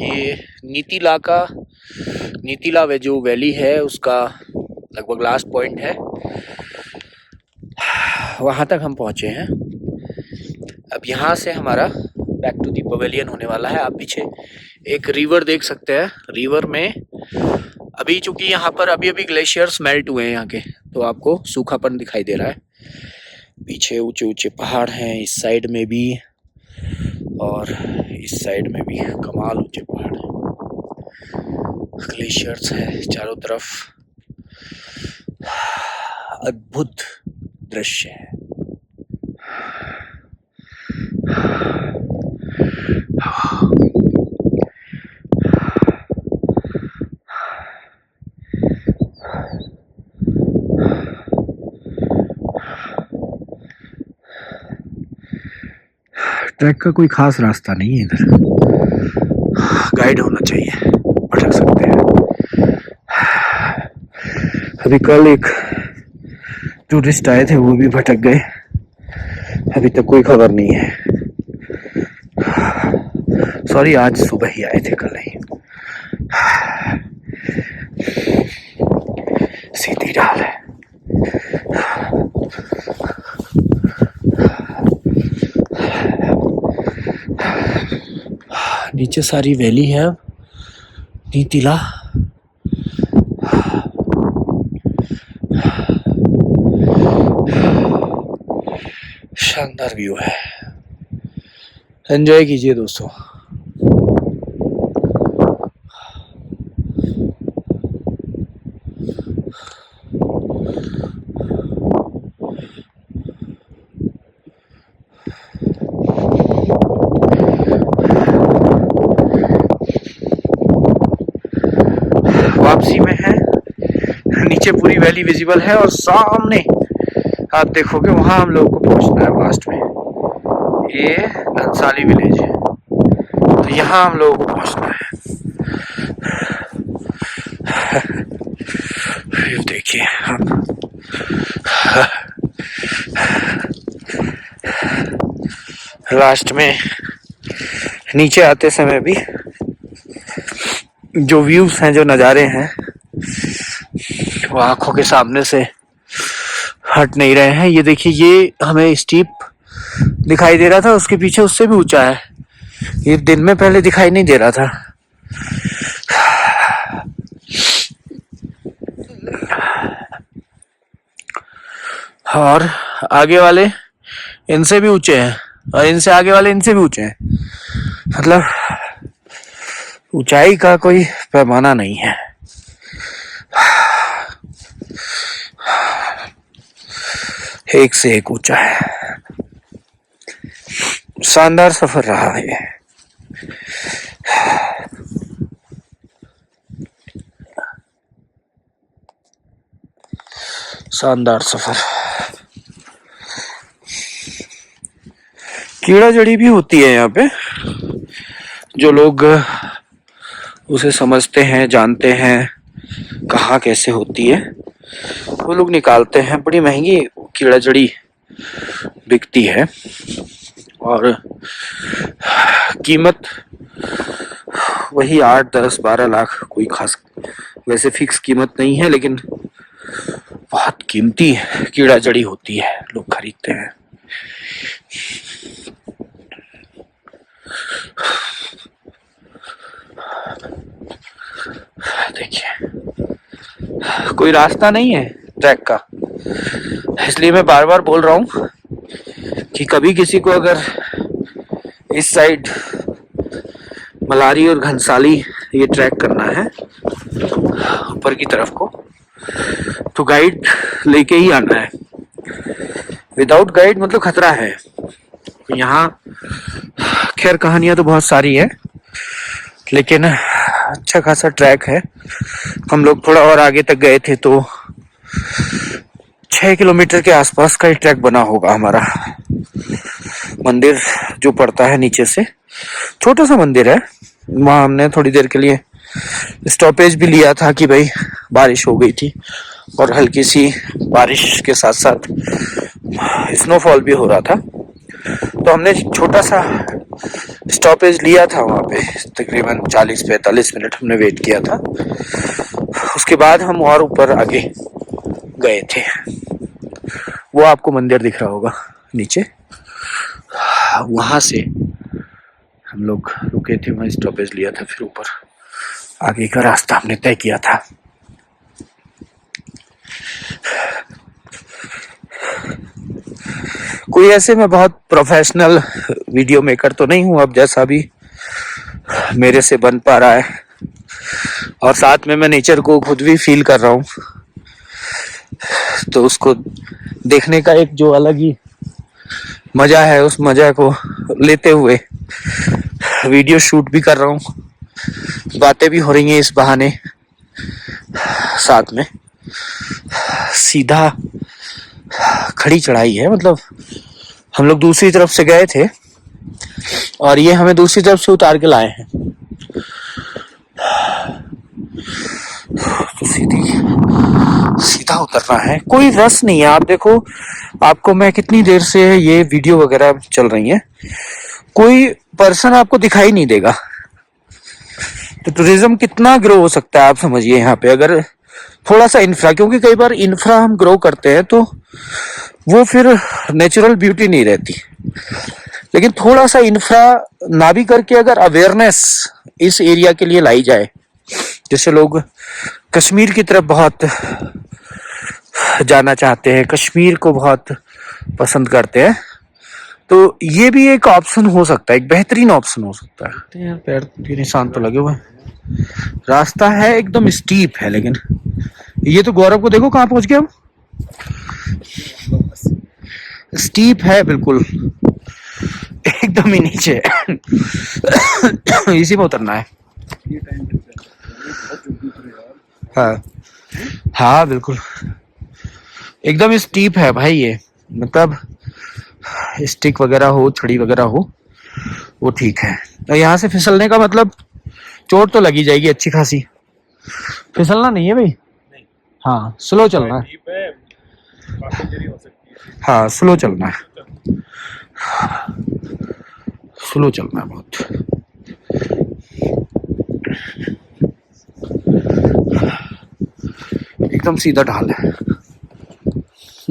ये नीतीला वे जो वैली है उसका लगभग लास्ट पॉइंट है, वहां तक हम पहुंचे हैं। अब यहाँ से हमारा बैक टू दी पवेलियन होने वाला है। आप पीछे एक रिवर देख सकते हैं। रिवर में अभी चूंकि यहाँ पर अभी अभी ग्लेशियर्स मेल्ट हुए हैं यहाँ के, तो आपको सूखापन दिखाई दे रहा है। पीछे ऊंचे ऊंचे पहाड़ हैं, इस साइड में भी और इस साइड में भी कमाल ऊंचे पहाड़ हैं, ग्लेशियर्स हैं चारों तरफ। अद्भुत दृश्य है। ट्रैक का कोई खास रास्ता नहीं है इधर, गाइड होना चाहिए, भटक सकते हैं। अभी कल एक टूरिस्ट आए थे, वो भी भटक गए, अभी तक कोई खबर नहीं है। सॉरी, आज सुबह ही आए थे, कल नहीं। सीधी ढाल है। नीचे सारी वैली है। अब नीतीला शानदार व्यू है, एंजॉय कीजिए दोस्तों। वापसी में है, नीचे पूरी वैली विजिबल है और सामने आप देखोगे वहां हम लोगों को पहुंचना है लास्ट में। ये घनसाली विलेज है, तो यहाँ हम लोगों को पहुंचना है। व्यू देखिए हम लास्ट में नीचे आते समय भी जो व्यूज हैं, जो नज़ारे हैं, वो आंखों के सामने से हट नहीं रहे हैं। ये देखिए, ये हमें स्टीप दिखाई दे रहा था, उसके पीछे उससे भी ऊंचा है। ये दिन में पहले दिखाई नहीं दे रहा था। और आगे वाले इनसे भी ऊंचे हैं, और इनसे आगे वाले इनसे भी ऊंचे हैं। मतलब ऊंचाई का कोई पैमाना नहीं है। एक से एक ऊंचा है। शानदार सफर रहा है। शानदार सफर। कीड़ा जड़ी भी होती है यहाँ पे, जो लोग उसे समझते हैं, जानते हैं कहाँ कैसे होती है, वो लोग निकालते हैं। बड़ी महंगी कीड़ा जड़ी बिकती है और कीमत वही 8, 10, 12 लाख, कोई खास वैसे फिक्स कीमत नहीं है, लेकिन बहुत कीमती कीड़ा जड़ी होती है, लोग खरीदते हैं। देखिए, कोई रास्ता नहीं है ट्रैक का, इसलिए मैं बार बार बोल रहा हूँ कि कभी किसी को अगर इस साइड मलारी और घनसाली ये ट्रैक करना है ऊपर की तरफ को, तो गाइड लेके ही आना है। विदाउट गाइड मतलब खतरा है। यहाँ खैर कहानियां तो बहुत सारी है, लेकिन अच्छा खासा ट्रैक है। हम लोग थोड़ा और आगे तक गए थे तो 6 किलोमीटर के आसपास का ही ट्रैक बना होगा हमारा। मंदिर जो पड़ता है नीचे से, छोटा सा मंदिर है, वहाँ हमने थोड़ी देर के लिए स्टॉपेज भी लिया था कि भाई बारिश हो गई थी और हल्की सी बारिश के साथ साथ स्नोफॉल भी हो रहा था, तो हमने छोटा सा स्टॉपेज लिया था वहाँ पे, तकरीबन 40-45 मिनट हमने वेट किया था। उसके बाद हम और ऊपर आगे गए थे। वो आपको मंदिर दिख रहा होगा नीचे, वहां से हम लोग रुके थे, वहीं स्टॉपेज लिया था, फिर ऊपर आगे का रास्ता हमने तय किया था। कोई ऐसे मैं बहुत प्रोफेशनल वीडियो मेकर तो नहीं हूं, अब जैसा भी मेरे से बन पा रहा है, और साथ में मैं नेचर को खुद भी फील कर रहा हूं, तो उसको देखने का एक जो अलग ही मजा है, उस मजा को लेते हुए वीडियो शूट भी कर रहा हूं, बातें भी हो रही हैं इस बहाने साथ में। सीधा खड़ी चढ़ाई है, मतलब हम लोग दूसरी तरफ से गए थे और ये हमें दूसरी तरफ से उतार के लाए हैं। तो सीधा उतरना है, कोई रस नहीं है। आप देखो, आपको मैं कितनी देर से ये वीडियो वगैरह चल रही है, कोई पर्सन आपको दिखाई नहीं देगा। तो टूरिज्म कितना ग्रो हो सकता है आप समझिए यहाँ पे, अगर थोड़ा सा इंफ्रा, क्योंकि कई बार इंफ्रा हम ग्रो करते हैं तो वो फिर नेचुरल ब्यूटी नहीं रहती, लेकिन थोड़ा सा इंफ्रा ना भी करके अगर अवेयरनेस इस एरिया के लिए लाई जाए, जैसे लोग कश्मीर की तरफ बहुत जाना चाहते हैं, कश्मीर को बहुत पसंद करते हैं, तो ये भी एक ऑप्शन हो सकता है, एक बेहतरीन ऑप्शन हो सकता है। पैर के निशान तो लगे हुए हैं, रास्ता है एकदम स्टीप है, लेकिन ये तो गौरव को देखो कहाँ पहुंच गया, स्टीप है बिल्कुल, एकदम ही नीचे इसी में उतरना है। हाँ हाँ बिल्कुल, एकदम स्टीप है भाई ये, मतलब स्टिक वगैरह हो, छड़ी वगैरह हो, वो ठीक है। तो यहाँ से फिसलने का मतलब चोट तो लगी जाएगी अच्छी खासी, फिसलना नहीं है भाई। हाँ स्लो चलना है, हाँ स्लो चलना है, स्लो चलना है बहुत। एकदम सीधा ढाल है,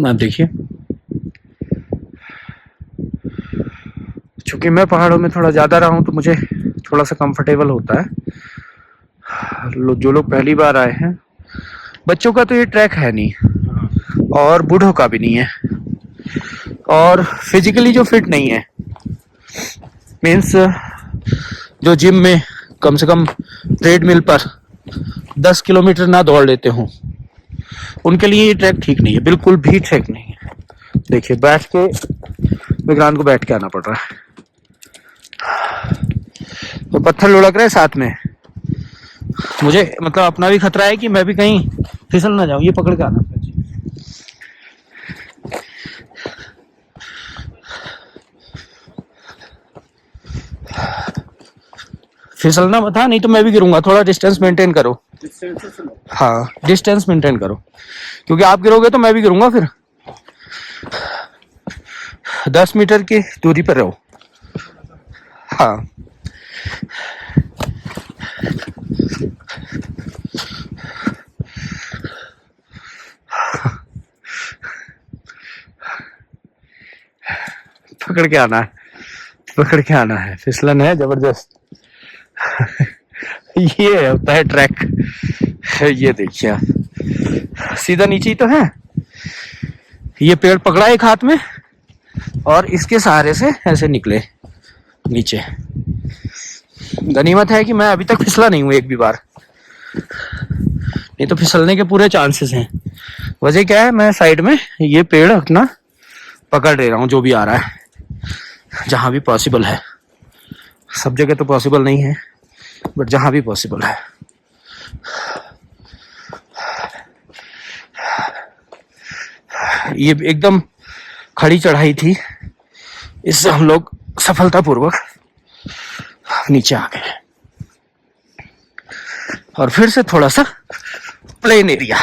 आप देखिए। चूंकि मैं पहाड़ों में थोड़ा ज्यादा रहा हूं तो मुझे थोड़ा सा कंफर्टेबल होता है। जो लोग पहली बार आए हैं, बच्चों का तो ये ट्रैक है नहीं और बूढ़ों का भी नहीं है, और फिजिकली जो फिट नहीं है, मीन्स जो जिम में कम से कम ट्रेडमिल पर 10 किलोमीटर ना दौड़ लेते हो, उनके लिए ये ट्रैक ठीक नहीं है, बिल्कुल भी ठीक नहीं है। देखिए बैठ के विक्रांत को बैठ के आना पड़ रहा है, तो पत्थर लुढ़क रहे साथ में, मुझे मतलब अपना भी खतरा है कि मैं भी कहीं फिसल ना जाऊं। ये पकड़ के आना, फिसलना मत, हाँ नहीं तो मैं भी गिरूंगा। थोड़ा डिस्टेंस मेंटेन करो, हाँ डिस्टेंस मेंटेन करो, क्योंकि आप गिरोगे तो मैं भी गिरूंगा, फिर 10 मीटर की दूरी पर रहो। हाँ पकड़ के आना है, पकड़ के आना है, फिसलन है जबरदस्त। ये होता है ट्रैक, ये देखिए सीधा नीचे ही तो है। ये पेड़ पकड़ा एक हाथ में और इसके सहारे से ऐसे निकले नीचे। गनीमत है कि मैं अभी तक फिसला नहीं हूं एक भी बार, नहीं तो फिसलने के पूरे चांसेस हैं। वजह क्या है, मैं साइड में ये पेड़ अपना पकड़ ले रहा हूं, जो भी आ रहा है, जहां भी पॉसिबल है। सब जगह तो पॉसिबल नहीं है, बट जहां भी पॉसिबल है। ये एकदम खड़ी चढ़ाई थी, इससे हम लोग सफलतापूर्वक नीचे आ गए, और फिर से थोड़ा सा प्लेन एरिया,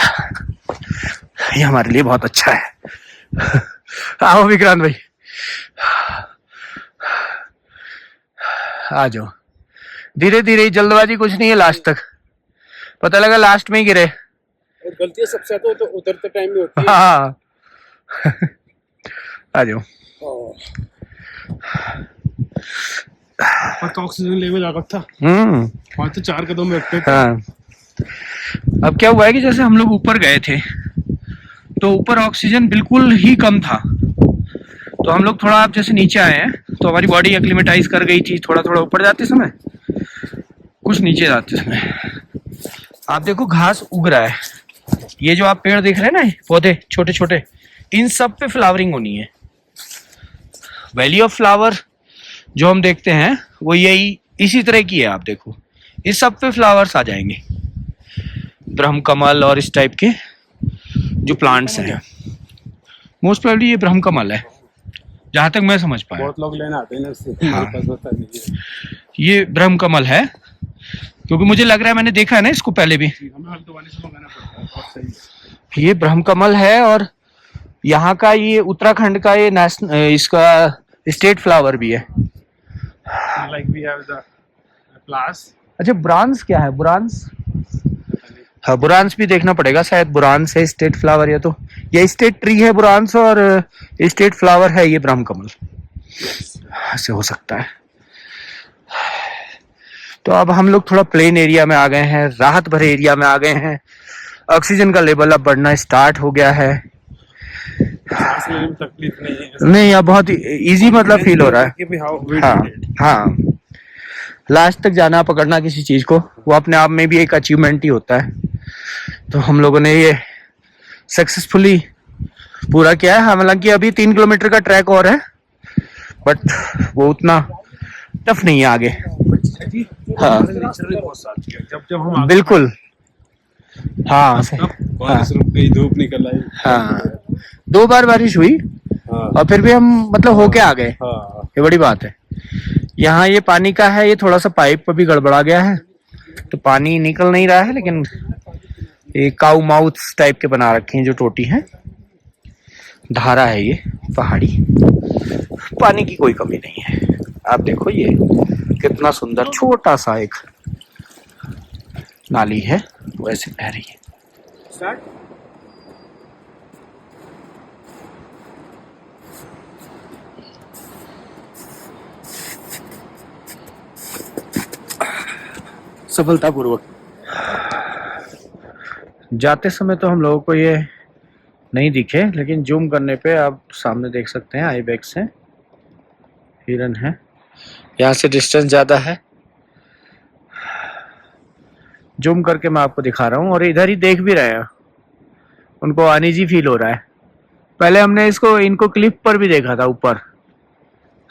ये हमारे लिए बहुत अच्छा है। आओ विक्रांत भाई, आ जाओ, धीरे धीरे, जल्दबाजी कुछ नहीं है। लास्ट तक पता लगा लास्ट में ही गिरे। और गलतियां सबसे ज्यादा तो उतरते टाइम में होती है। हाँ आ जाओ। और तो ऑक्सीजन लेवल अलग था, वहाँ तो 4 कदम रखते थे। हाँ। अब क्या हुआ है कि जैसे हम लोग ऊपर गए थे तो ऊपर ऑक्सीजन बिल्कुल ही कम था, तो हम लोग थोड़ा, आप जैसे नीचे आए हैं तो हमारी बॉडी एक्लिमेटाइज कर गई थी थोड़ा थोड़ा ऊपर जाते समय, कुछ नीचे जाते समय। आप देखो घास उग रहा है, ये जो आप पेड़ देख रहे हैं ना, पौधे छोटे छोटे, इन सब पे फ्लावरिंग होनी है। वैली ऑफ फ्लावर जो हम देखते हैं वो यही इसी तरह की है। आप देखो इस सब पे फ्लावर्स आ जाएंगे, ब्रह्म कमल और इस टाइप के जो प्लांट्स हैं। मोस्ट प्रोबेबली ये ब्रह्म कमल है, जहां तक मैं समझ पाया। बहुत लोग लेने आते हैं ना इससे। हाँ। मेरे पास पता नहीं है। ये ब्रह्म कमल है, क्योंकि मुझे लग रहा है मैंने देखा है ना इसको पहले भी। हमें हल्द्वानी से मंगाना पड़ता है, बहुत सही है। ये ब्रह्म कमल है, और यहाँ का ये उत्तराखंड का ये नेशनल, इसका स्टेट फ्लावर भी है। लाइक वी हैव द प्लास। अच्छा, बुरांस क्या है? बुरांस, हाँ बुरांस भी देखना पड़ेगा शायद। बुरांस है स्टेट फ्लावर, या तो ये स्टेट ट्री है बुरांस और स्टेट फ्लावर है ये ब्रह्म कमल, ऐसे हो सकता है। तो अब हम लोग थोड़ा प्लेन एरिया में आ गए हैं, राहत भरे एरिया में आ गए हैं। ऑक्सीजन का लेवल अब बढ़ना स्टार्ट हो गया है। सांस लेने में तकलीफ नहीं है। नहीं, अब बहुत इजी मतलब फील हो रहा है। हाँ हाँ, लास्ट तक जाना पकड़ना किसी चीज को, वो अपने आप में भी एक अचीवमेंट ही होता है। तो हम लोगों ने ये सक्सेसफुली पूरा किया है। हालांकि अभी 3 किलोमीटर का ट्रैक और है, बट वो उतना टफ नहीं है आगे। हाँ जब हम बिल्कुल, हाँ बारिश रुक गई, धूप निकल आई। हाँ, 2 बार बारिश हुई और फिर भी हम मतलब होके आ गए, ये बड़ी बात है। यहाँ ये पानी का है, ये थोड़ा सा पाइप भी गड़बड़ा गया है तो पानी निकल नहीं रहा है, लेकिन ये काऊ माउथ टाइप के बना रखे हैं जो टोटी है। धारा है ये पहाड़ी, पानी की कोई कमी नहीं है। आप देखो ये कितना सुंदर छोटा सा एक नाली है, वैसे बह रही है। सफलतापूर्वक जाते समय तो हम लोगों को ये नहीं दिखे, लेकिन जूम करने पे आप सामने देख सकते हैं आइबेक्स है, हिरन है। यहाँ से डिस्टेंस ज़्यादा है, जूम करके मैं आपको दिखा रहा हूँ, और इधर ही देख भी रहे हैं। उनको अनईजी फील हो रहा है। पहले हमने इनको क्लिफ पर भी देखा था, ऊपर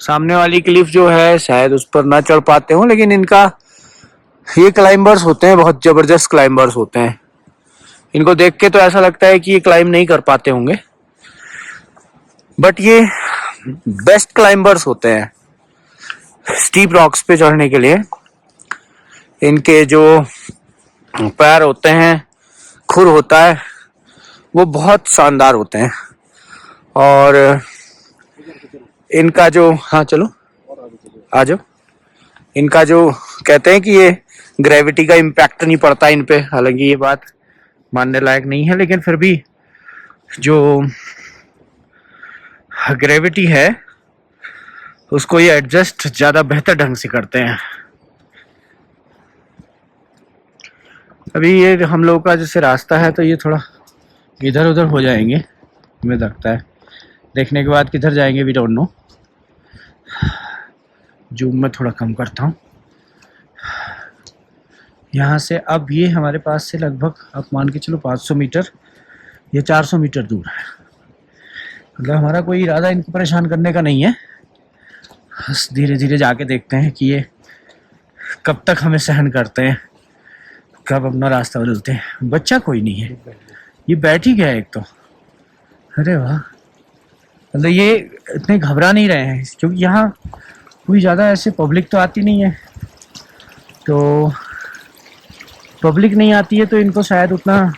सामने वाली क्लिफ जो है शायद उस पर ना चढ़ पाते हो, लेकिन इनका ये क्लाइंबर्स होते हैं, बहुत जबरदस्त क्लाइंबर्स होते हैं। इनको देख के तो ऐसा लगता है कि ये क्लाइंब नहीं कर पाते होंगे, बट ये बेस्ट क्लाइंबर्स होते हैं स्टीप रॉक्स पे चढ़ने के लिए। इनके जो पैर होते हैं, खुर होता है, वो बहुत शानदार होते हैं। और इनका जो, हाँ चलो आ जाओ, इनका जो कहते हैं कि ये ग्रेविटी का इम्पैक्ट नहीं पड़ता इन पे, हालांकि ये बात मानने लायक नहीं है, लेकिन फिर भी जो ग्रेविटी है उसको ये एडजस्ट ज्यादा बेहतर ढंग से करते हैं। अभी ये हम लोग का जैसे रास्ता है तो ये थोड़ा इधर उधर हो जाएंगे, हमें लगता है। देखने के बाद किधर जाएंगे वी डोंट नो। जूम में थोड़ा कम करता हूँ। यहाँ से अब ये हमारे पास से लगभग आप मान के चलो 500 मीटर या 400 मीटर दूर है। मतलब हमारा कोई इरादा इनको परेशान करने का नहीं है, बस धीरे धीरे जाके देखते हैं कि ये कब तक हमें सहन करते हैं, कब अपना रास्ता बदलते हैं। बच्चा कोई नहीं है, ये बैठ ही गया एक तो। अरे वाह, मतलब ये इतने घबरा नहीं रहे हैं, क्योंकि यहाँ कोई ज़्यादा ऐसे पब्लिक तो आती नहीं है। तो पब्लिक नहीं आती है तो इनको शायद उतना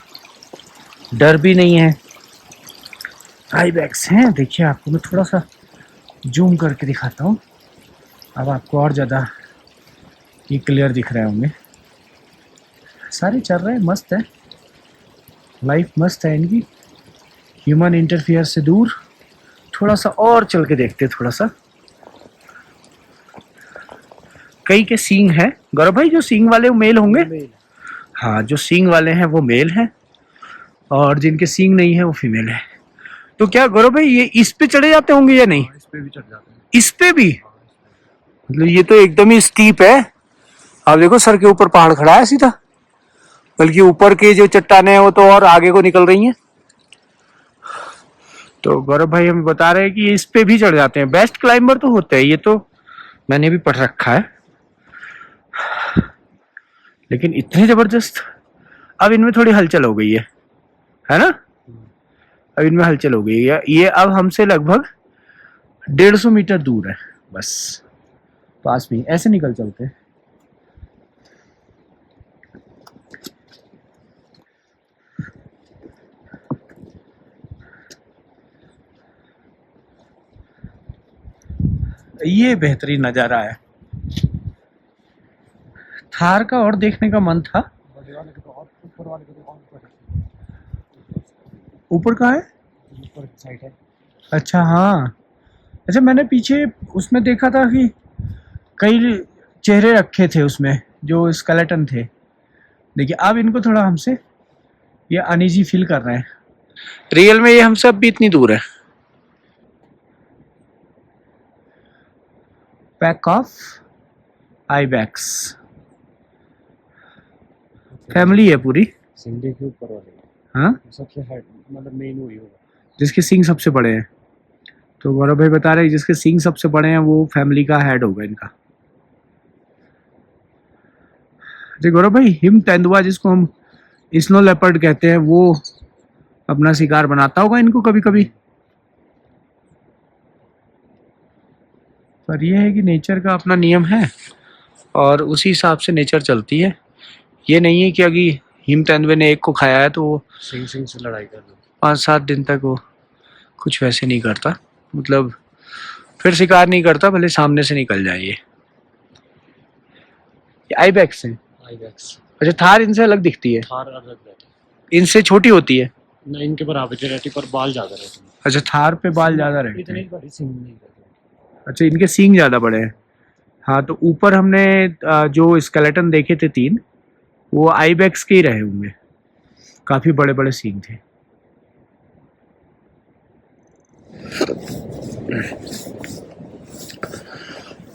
डर भी नहीं है। आइबेक्स हैं, देखिए आपको मैं थोड़ा सा जूम करके दिखाता हूँ, अब आपको और ज़्यादा ये क्लियर दिख रहे होंगे। सारे चल रहे हैं, मस्त है, लाइफ मस्त है इनकी, ह्यूमन इंटरफियर से दूर। थोड़ा सा और चल के देखते हैं, थोड़ा सा। कई के सींग है गौरव भाई, जो सींग वाले वो मेल होंगे। हाँ, जो सींग वाले हैं वो मेल हैं, और जिनके सींग नहीं है वो फीमेल है। तो क्या गौरव भाई ये इस पे चढ़े जाते होंगे या नहीं? इस पे भी चढ़ जाते हैं। इस पे भी? मतलब ये तो एकदम ही स्टीप है। आप देखो सर के ऊपर पहाड़ खड़ा है सीधा, बल्कि ऊपर के जो चट्टाने हैं वो तो और आगे को निकल रही हैं। तो गौरव भाई हमें बता रहे हैं कि इस पे भी चढ़ जाते हैं। बेस्ट क्लाइंबर तो होते हैं, ये तो मैंने भी पढ़ रखा है। लेकिन इतने जबरदस्त। अब इनमें थोड़ी हलचल हो गई है ना? अब इनमें हलचल हो गई है। ये अब हमसे लगभग 150 मीटर दूर है, बस पास में ऐसे निकल चलते हैं। ये बेहतरीन नजारा है। थार का और देखने का मन था। ऊपर कहाँ है? ऊपर साइड है। अच्छा हाँ, अच्छा मैंने पीछे उसमें देखा था कि कई चेहरे रखे थे उसमें जो स्केलेटन थे। देखिए अब इनको थोड़ा हमसे ये अनईजी फील कर रहे हैं। रियल में ये हमसे अब भी इतनी दूर है। पैक ऑफ आइबैक्स फैमिली है पूरी। सिंधी के ऊपर वाले। हाँ, सबसे हेड मतलब मेन वही होगा जिसके सींग सबसे बड़े हैं। तो गौरव भाई बता रहे हैं जिसके सींग सबसे बड़े हैं वो फैमिली का हेड होगा इनका। जी गौरव भाई, हिम तेंदुआ जिसको हम स्नो लेपर्ड कहते हैं वो अपना शिकार बनाता होगा इनको कभी कभी। पर यह है कि नेचर का अपना नियम है और उसी हिसाब से नेचर चलती है। ये नहीं है कि अगर हिम तेंदुए ने एक को खाया है तो वो सिंह से लड़ाई कर लो 5-7 दिन तक वो कुछ वैसे नहीं करता, मतलब फिर शिकार नहीं करता भले सामने से निकल जाए। ये आइबैक्स है। आइबैक्स। अच्छा, थार इनसे अलग दिखती है? थार अलग रहती है, इनसे छोटी होती है ना इनके बराबर रहती पर बाल ज्यादा रहते हैं। अच्छा, थार पे बाल ज्यादा रहते इतने हैं। बड़े सिंह नहीं रहते। अच्छा, इनके सींग ज्यादा बड़े हैं। हाँ, तो ऊपर हमने जो स्केलेटन देखे थे 3, वो आइबैक्स के ही रहे होंगे। काफी बड़े बड़े सींग थे।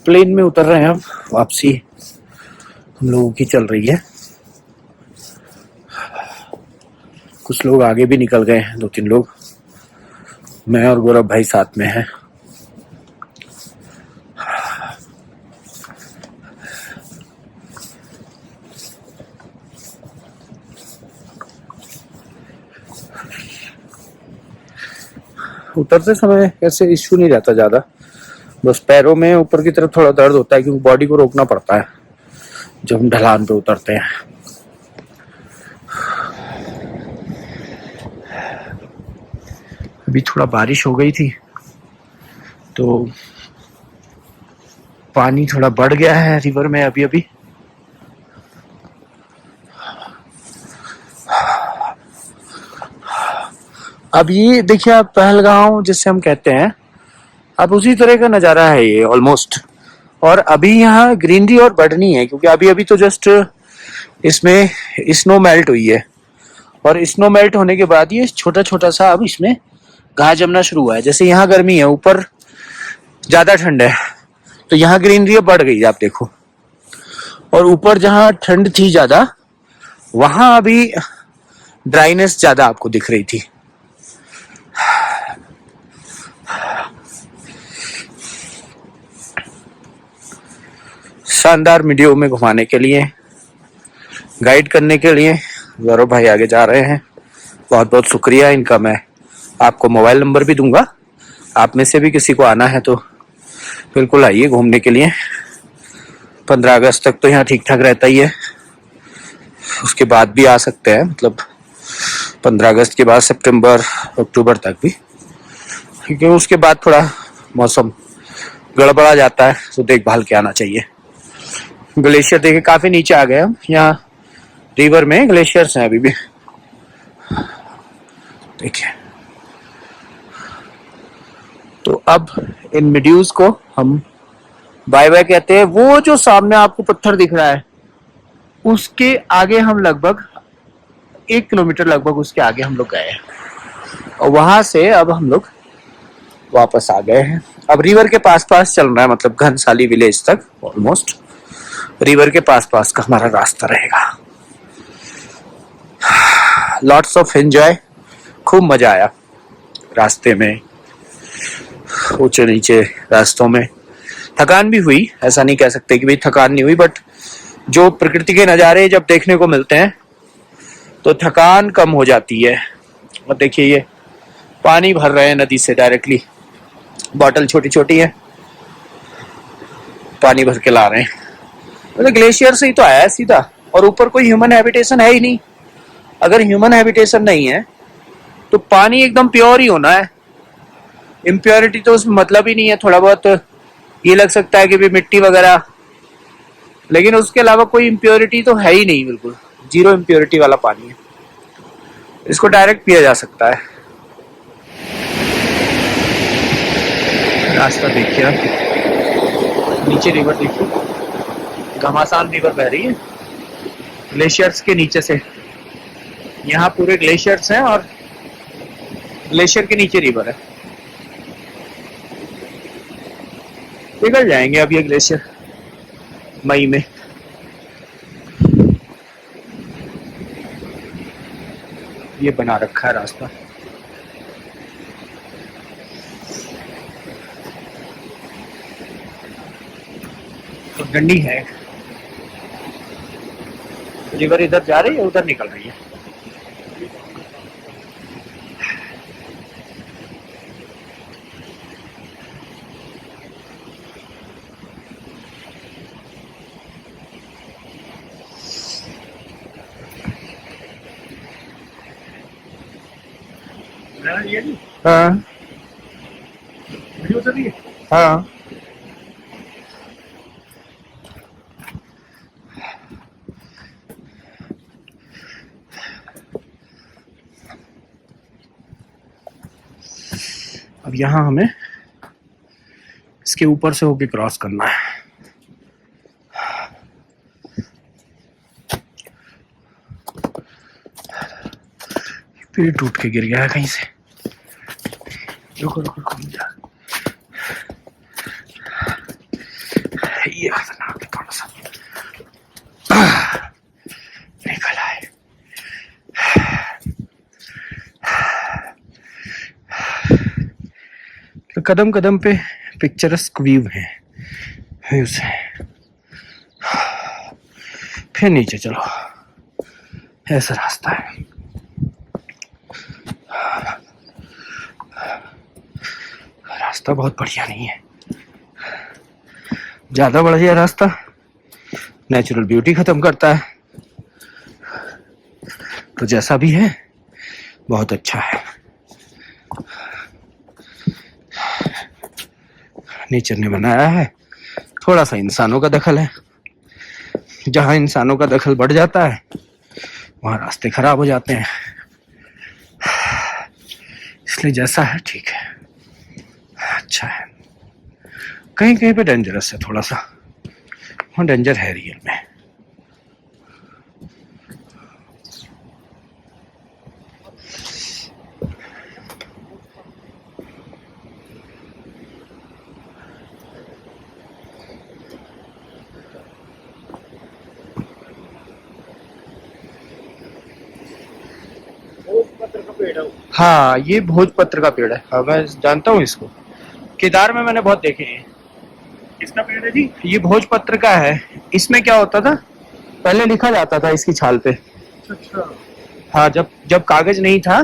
प्लेन में उतर रहे हैं अब, वापसी हम लोगों की चल रही है। कुछ लोग आगे भी निकल गए हैं, 2-3 लोग। मैं और गौरव भाई साथ में हैं। उतरते समय ऐसे इश्यू नहीं रहता ज्यादा, बस पैरों में ऊपर की तरफ थोड़ा दर्द होता है क्योंकि बॉडी को रोकना पड़ता है जब हम ढलान पे उतरते हैं। अभी थोड़ा बारिश हो गई थी तो पानी थोड़ा बढ़ गया है रिवर में अभी अभी। अब ये देखिए आप, पहलगांव जिसे हम कहते हैं, अब उसी तरह का नज़ारा है ये ऑलमोस्ट। और अभी यहाँ ग्रीनरी और बढ़नी है क्योंकि अभी अभी तो जस्ट इसमें स्नो मेल्ट हुई है और स्नो मेल्ट होने के बाद ये छोटा छोटा सा अब इसमें घास जमना शुरू हुआ है। जैसे यहाँ गर्मी है, ऊपर ज़्यादा ठंड है, तो यहाँ ग्रीनरी बढ़ गई आप देखो। और ऊपर जहाँ ठंड थी ज़्यादा वहाँ अभी ड्राइनेस ज़्यादा आपको दिख रही थी। शानदार वीडियो में घुमाने के लिए, गाइड करने के लिए गौरव भाई आगे जा रहे हैं। बहुत बहुत शुक्रिया इनका। मैं आपको मोबाइल नंबर भी दूंगा, आप में से भी किसी को आना है तो बिल्कुल आइए घूमने के लिए। 15 अगस्त तक तो यहाँ ठीक ठाक रहता ही है, उसके बाद भी आ सकते हैं, मतलब 15 अगस्त के बाद सितंबर अक्टूबर तक भी, क्योंकि उसके बाद थोड़ा मौसम गड़बड़ा जाता है तो देखभाल के आना चाहिए। ग्लेशियर देखे काफी नीचे आ गए हम। यहाँ रिवर में ग्लेशियर्स हैं अभी भी, देखिए। तो अब इन मिड्यूस को हम बाय बाय कहते हैं। वो जो सामने आपको पत्थर दिख रहा है उसके आगे हम लगभग 1 किलोमीटर लगभग उसके आगे हम लोग गए हैं, और वहां से अब हम लोग वापस आ गए हैं। अब रिवर के पास पास चल रहा है, मतलब घनसाली विलेज तक ऑलमोस्ट रिवर के पास पास का हमारा रास्ता रहेगा। लॉट्स ऑफ एंजॉय, खूब मजा आया रास्ते में, ऊंचे नीचे रास्तों में। थकान भी हुई, ऐसा नहीं कह सकते कि भाई थकान नहीं हुई, बट जो प्रकृति के नज़ारे जब देखने को मिलते हैं तो थकान कम हो जाती है। और देखिए ये पानी भर रहे हैं नदी से डायरेक्टली, बॉटल छोटी छोटी है, पानी भर के ला रहे हैं। मतलब ग्लेशियर से ही तो आया है सीधा, और ऊपर कोई ह्यूमन हैबिटेशन है ही नहीं। अगर ह्यूमन हैबिटेशन नहीं है तो पानी एकदम प्योर ही होना है, इम्प्योरिटी तो उसमें मतलब ही नहीं है। थोड़ा बहुत ये लग सकता है कि भी मिट्टी वगैरह, लेकिन उसके अलावा कोई इम्प्योरिटी तो है ही नहीं, बिल्कुल जीरो इम्प्योरिटी वाला पानी है। इसको डायरेक्ट पिया जा सकता है। रास्ता देखिए आप, नीचे रिवर देखिए, घमासान रिवर बह रही है ग्लेशियर्स के नीचे से। यहाँ पूरे ग्लेशियर्स हैं और ग्लेशियर के नीचे रिवर है। पिघल जाएंगे अब ये ग्लेशियर मई में। ये बना रखा है रास्ता। तो डंडी है, रिवर इधर जा रही है उधर निकल रही है। हाँ हाँ, अब यहाँ हमें इसके ऊपर से होके क्रॉस करना है। पेड़ टूट के गिर गया है कहीं से। रुको रुको रुको, ये खतरनाक है थोड़ा सा, निकल आए। तो कदम कदम पे पिक्चरस्क व्यू है, व्यूज है। फिर नीचे चलो, ऐसा रास्ता है। रास्ता बहुत बढ़िया नहीं है, ज्यादा बढ़िया रास्ता नेचुरल ब्यूटी खत्म करता है। तो जैसा भी है बहुत अच्छा है। नेचर ने बनाया है, थोड़ा सा इंसानों का दखल है। जहां इंसानों का दखल बढ़ जाता है वहां रास्ते खराब हो जाते हैं। इसलिए जैसा है ठीक है, अच्छा है। कहीं कहीं पे डेंजरस है थोड़ा सा, वहाँ डेंजर है रियल में। हाँ, ये भोजपत्र का पेड़ है। हाँ, मैं जानता हूँ इसको, केदार में मैंने बहुत देखे हैं। किसका पेड़ है जी? ये भोजपत्र का है। इसमें क्या होता था, पहले लिखा जाता था इसकी छाल पे। अच्छा, हाँ, जब जब कागज नहीं था,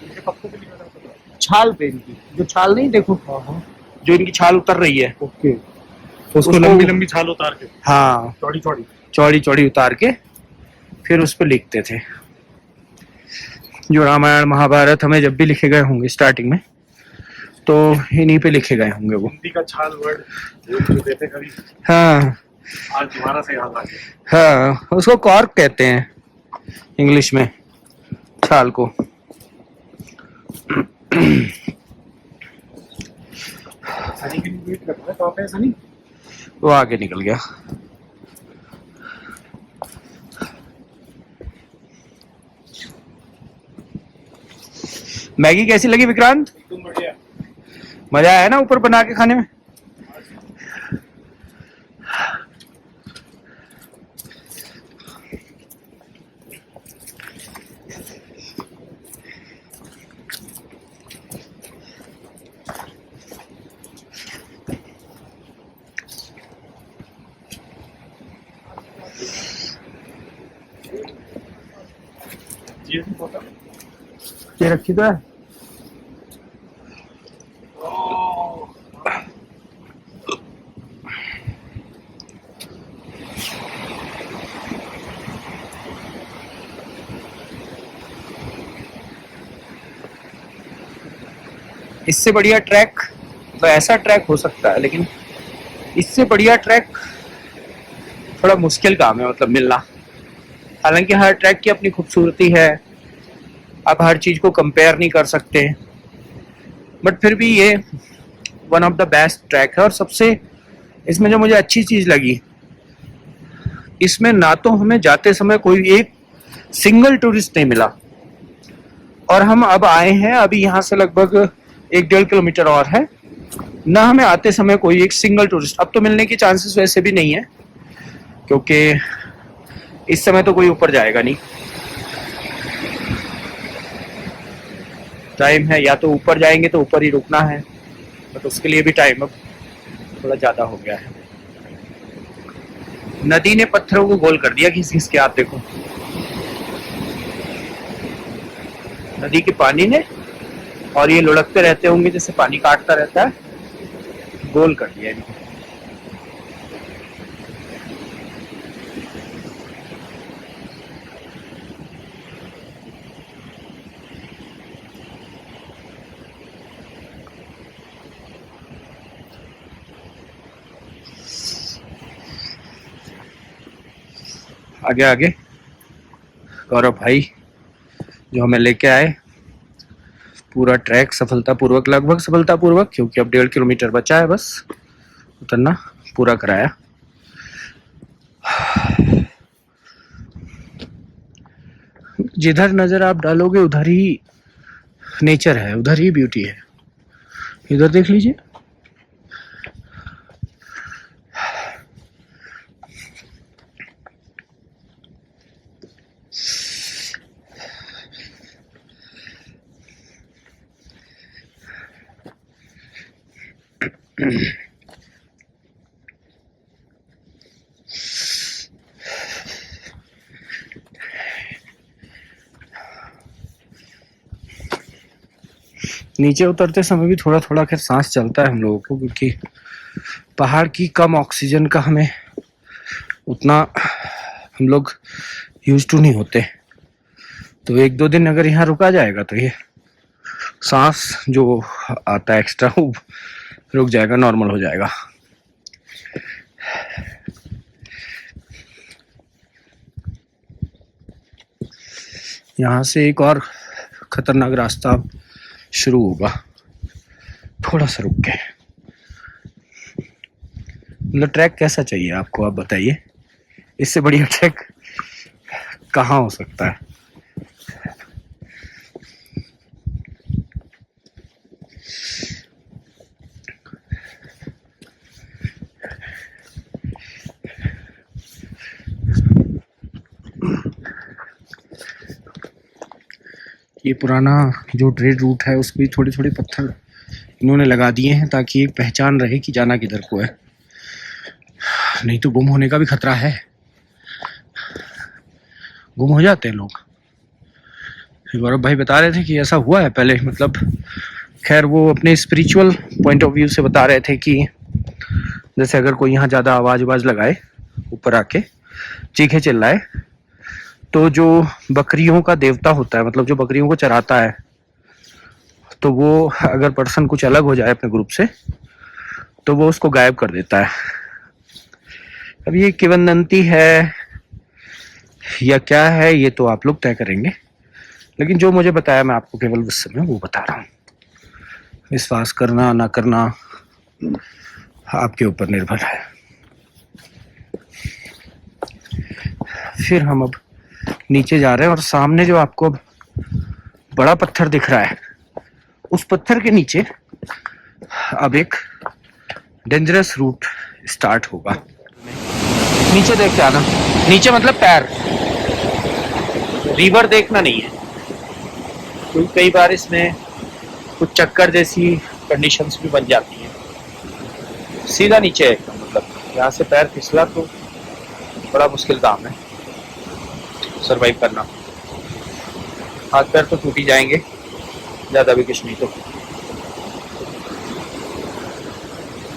ये पत्तों पे लिखा जाता था। छाल पे इनकी जो छाल नहीं, देखो जो इनकी छाल उतर रही है, ओके, उसको लंबी लंबी छाल उतार के, हाँ चौड़ी चौड़ी चौड़ी चौड़ी उतार के फिर उस पे लिखते थे। जो रामायण महाभारत हमें जब भी लिखे गए होंगे स्टार्टिंग में, तो इन्हीं पे लिखे गए होंगे वो। हिंदी का छाल वर्ड देते कभी। हाँ, आज दोबारा से याद आ गया। हाँ, उसको कॉर्क कहते हैं इंग्लिश में, छाल को। सनी के लिए वेट कर रहा है, कहाँ पे है सनी? वो आगे निकल गया। मैगी कैसी लगी विक्रांत? एकदम बढ़िया। मजा आया ना ऊपर बना के खाने में? ये रखी तो है। इससे बढ़िया ट्रैक तो ऐसा ट्रैक हो सकता है, लेकिन इससे बढ़िया ट्रैक थोड़ा मुश्किल काम है मतलब मिलना। हालांकि हर ट्रैक की अपनी खूबसूरती है, आप हर चीज को कंपेयर नहीं कर सकते, बट फिर भी ये one of the best track है। और सबसे इसमें जो मुझे अच्छी चीज लगी, इसमें ना तो हमें जाते समय कोई एक सिंगल टूरिस्ट नहीं मिला, और हम अब आए हैं, अभी यहाँ से लगभग 1-1.5 किलोमीटर और है, ना हमें आते समय कोई एक सिंगल टूरिस्ट। अब तो मिलने की चांसेस वैसे भी नहीं है, क्योंकि इस समय तो कोई ऊपर जाएगा नहीं। टाइम है, या तो ऊपर जाएंगे तो ऊपर ही रुकना है, बट उसके लिए भी टाइम अब थोड़ा ज्यादा हो गया है। नदी ने पत्थरों को गोल कर दिया घिस घिस के, आप देखो नदी के पानी ने, और ये लुढ़कते रहते होंगे जैसे पानी काटता रहता है, गोल कर दिया इनको। आगे आगे गौरव भाई जो हमें लेके आए, पूरा ट्रैक सफलतापूर्वक, लगभग सफलतापूर्वक, क्योंकि अब 1.5 किलोमीटर बचा है बस उतरना, पूरा कराया। जिधर नजर आप डालोगे उधर ही नेचर है, उधर ही ब्यूटी है। इधर देख लीजिए, नीचे उतरते समय भी थोड़ा थोड़ा खैर सांस चलता है हम लोगों को, क्योंकि पहाड़ की कम ऑक्सीजन का हमें उतना हम लोग यूज टू नहीं होते। तो 1-2 दिन अगर यहाँ रुका जाएगा तो ये सांस जो आता है एक्स्ट्रा वो रुक जाएगा, नॉर्मल हो जाएगा। यहाँ से एक और खतरनाक रास्ता शुरू होगा, थोड़ा सा रुक के। मतलब ट्रैक कैसा चाहिए आपको, आप बताइए, इससे बढ़िया ट्रैक कहाँ हो सकता है? ये पुराना जो ट्रेड रूट है उसमें थोड़े थोड़े पत्थर इन्होंने लगा दिए हैं ताकि एक पहचान रहे कि जाना किधर को है, नहीं तो गुम होने का भी खतरा है। गुम हो जाते हैं लोग। गौरव भाई बता रहे थे कि ऐसा हुआ है पहले, मतलब खैर वो अपने स्पिरिचुअल पॉइंट ऑफ व्यू से बता रहे थे कि जैसे अगर कोई यहाँ ज्यादा आवाज लगाए, ऊपर आके चीखे चिल्लाए, तो जो बकरियों का देवता होता है, मतलब जो बकरियों को चराता है, तो वो अगर पर्सन कुछ अलग हो जाए अपने ग्रुप से तो वो उसको गायब कर देता है। अब ये किवंदंती है या क्या है ये तो आप लोग तय करेंगे, लेकिन जो मुझे बताया मैं आपको केवल उस समय वो बता रहा हूँ। विश्वास करना ना करना आपके ऊपर निर्भर है। फिर हम अब नीचे जा रहे हैं और सामने जो आपको अब बड़ा पत्थर दिख रहा है, उस पत्थर के नीचे अब एक डेंजरस रूट स्टार्ट होगा। नीचे देख के आना, नीचे मतलब पैर, रिवर देखना नहीं है, क्योंकि कई बार इसमें कुछ चक्कर जैसी कंडीशंस भी बन जाती हैं। सीधा नीचे है एकदम, मतलब यहाँ से पैर फिसला तो बड़ा मुश्किल काम है सरवाइव करना। हाथ पैर तो टूट ही जाएंगे, ज़्यादा भी कुछ नहीं। तो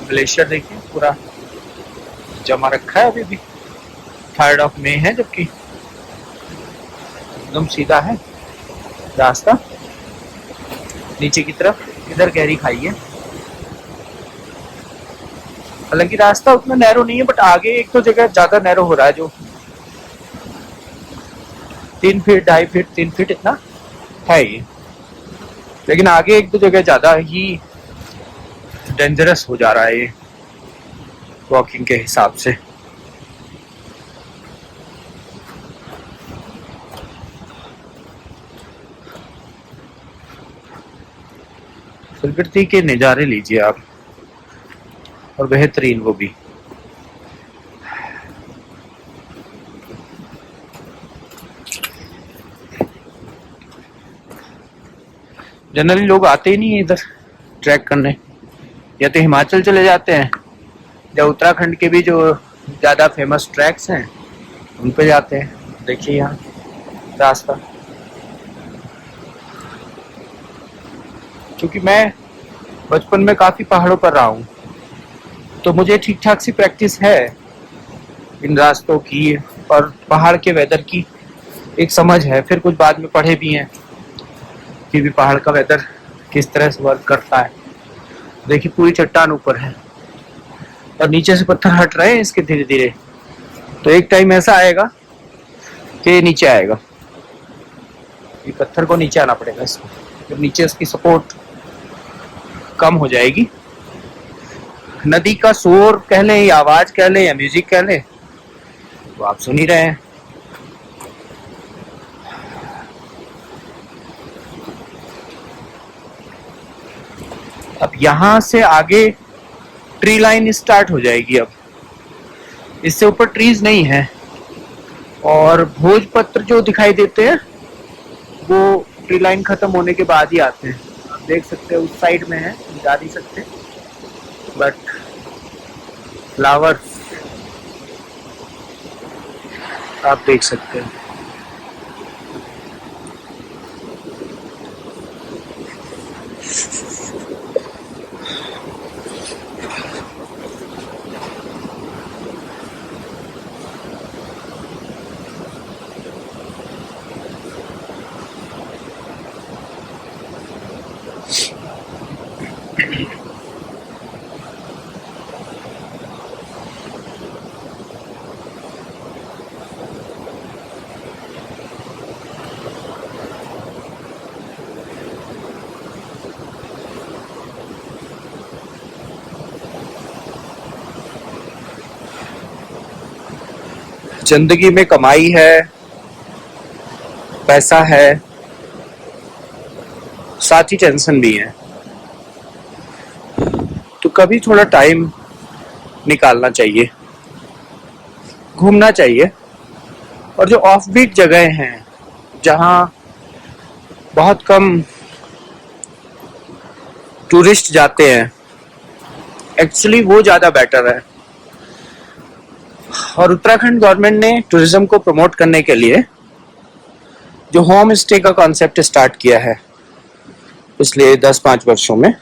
ग्लेशियर देखिए पूरा जमा रखा है, अभी भी 3rd of May है, जबकि एकदम सीधा है रास्ता नीचे की तरफ। इधर गहरी खाई है, हालांकि रास्ता उतना नैरो नहीं है, बट आगे एक तो जगह ज्यादा नैरो हो रहा है, जो 3 फीट 2.5 फीट 3 फीट इतना है ये, लेकिन आगे एक दो जगह ज्यादा ही डेंजरस हो जा रहा है ये वॉकिंग के हिसाब से। प्रकृति के नज़ारे लीजिए आप, और बेहतरीन वो भी। जनरली लोग आते ही नहीं है इधर ट्रैक करने, या तो हिमाचल चले जाते हैं या उत्तराखंड के भी जो ज़्यादा फेमस ट्रैक्स हैं उन पे जाते हैं। देखिए यहाँ रास्ता, क्योंकि मैं बचपन में काफ़ी पहाड़ों पर रहा हूँ तो मुझे ठीक ठाक सी प्रैक्टिस है इन रास्तों की, और पहाड़ के वेदर की एक समझ है। फिर कुछ बाद में पढ़े भी हैं कि भी पहाड़ का वेदर किस तरह से वर्क करता है। देखिए पूरी चट्टान ऊपर है और नीचे से पत्थर हट रहे हैं इसके धीरे धीरे, तो एक टाइम ऐसा आएगा कि नीचे आएगा, ये पत्थर को नीचे आना पड़ेगा इसको, फिर नीचे इसकी सपोर्ट कम हो जाएगी। नदी का शोर कह लें या आवाज कह लें या म्यूजिक कह लें, तो आप सुन ही रहे हैं। अब यहां से आगे ट्री लाइन स्टार्ट हो जाएगी। अब इससे ऊपर ट्रीज नहीं है, और भोजपत्र जो दिखाई देते हैं वो ट्री लाइन खत्म होने के बाद ही आते हैं। आप देख सकते हैं उस साइड में है, जा नहीं सकते, बट फ्लावर्स आप देख सकते हैं। जिंदगी में कमाई है, पैसा है, साथ ही टेंशन भी है, तो कभी थोड़ा टाइम निकालना चाहिए, घूमना चाहिए। और जो ऑफ बीट जगह हैं जहाँ बहुत कम टूरिस्ट जाते हैं, एक्चुअली वो ज़्यादा बेटर है। और उत्तराखंड गवर्नमेंट ने टूरिज्म को प्रमोट करने के लिए जो होम स्टे का कॉन्सेप्ट स्टार्ट किया है पिछले 10-5 वर्षों में,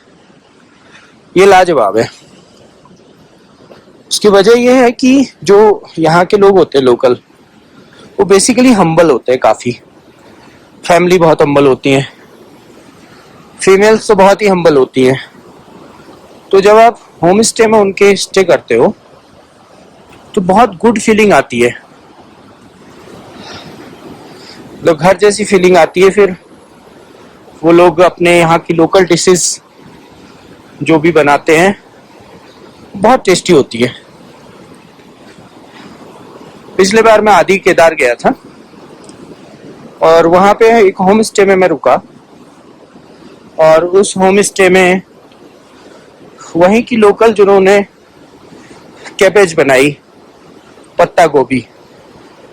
ये लाजवाब है। उसकी वजह यह है कि जो यहाँ के लोग होते हैं लोकल, वो बेसिकली हम्बल होते हैं काफ़ी। फैमिली बहुत हम्बल होती हैं, फीमेल्स तो बहुत ही हम्बल होती हैं। तो जब आप होम स्टे में उनके स्टे करते हो तो बहुत गुड फीलिंग आती है, मतलब घर जैसी फीलिंग आती है। फिर वो लोग अपने यहाँ की लोकल डिशेस जो भी बनाते हैं बहुत टेस्टी होती है। पिछले बार मैं आदि केदार गया था और वहाँ पे एक होम स्टे में मैं रुका, और उस होम स्टे में वहीं की लोकल जिन्होंने कैबेज बनाई, पत्ता गोभी,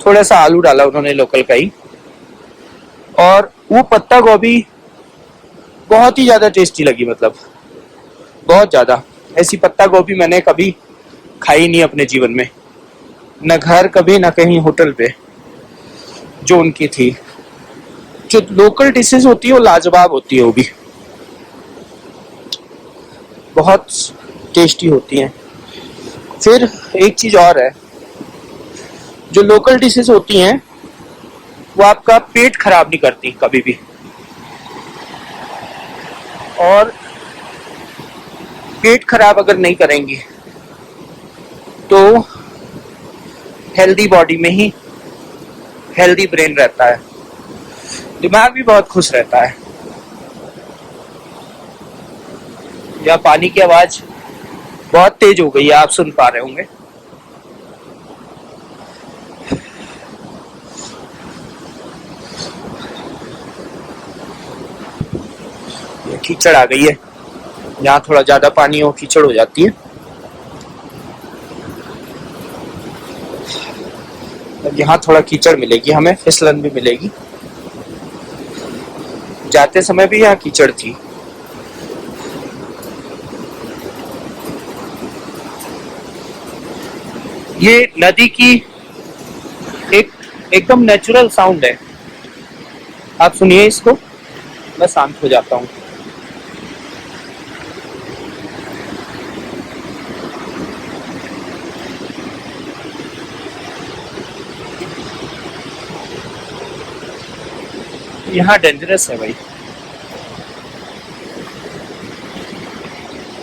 थोड़ा सा आलू डाला उन्होंने लोकल का ही, और वो पत्ता गोभी बहुत ही ज़्यादा टेस्टी लगी, मतलब बहुत ज़्यादा। ऐसी पत्ता गोभी मैंने कभी खाई नहीं अपने जीवन में, न घर कभी न कहीं होटल पे। जो उनकी थी, जो लोकल डिशेस होती है वो लाजवाब होती है, वो भी बहुत टेस्टी होती हैं। फिर एक चीज़ और है, जो लोकल डिशेस होती हैं वो आपका पेट खराब नहीं करती कभी भी, और पेट खराब अगर नहीं करेंगी तो हेल्दी बॉडी में ही हेल्दी ब्रेन रहता है, दिमाग भी बहुत खुश रहता है। या पानी की आवाज बहुत तेज हो गई है, आप सुन पा रहे होंगे। ये कीचड़ आ गई है, यहाँ थोड़ा ज्यादा पानी हो कीचड़ हो जाती है। अब यहाँ थोड़ा कीचड़ मिलेगी हमें, फिसलन भी मिलेगी। जाते समय भी यहाँ कीचड़ थी। ये नदी की एक एकदम नेचुरल साउंड है, आप सुनिए इसको, मैं शांत हो जाता हूँ। यहाँ डेंजरस है भाई,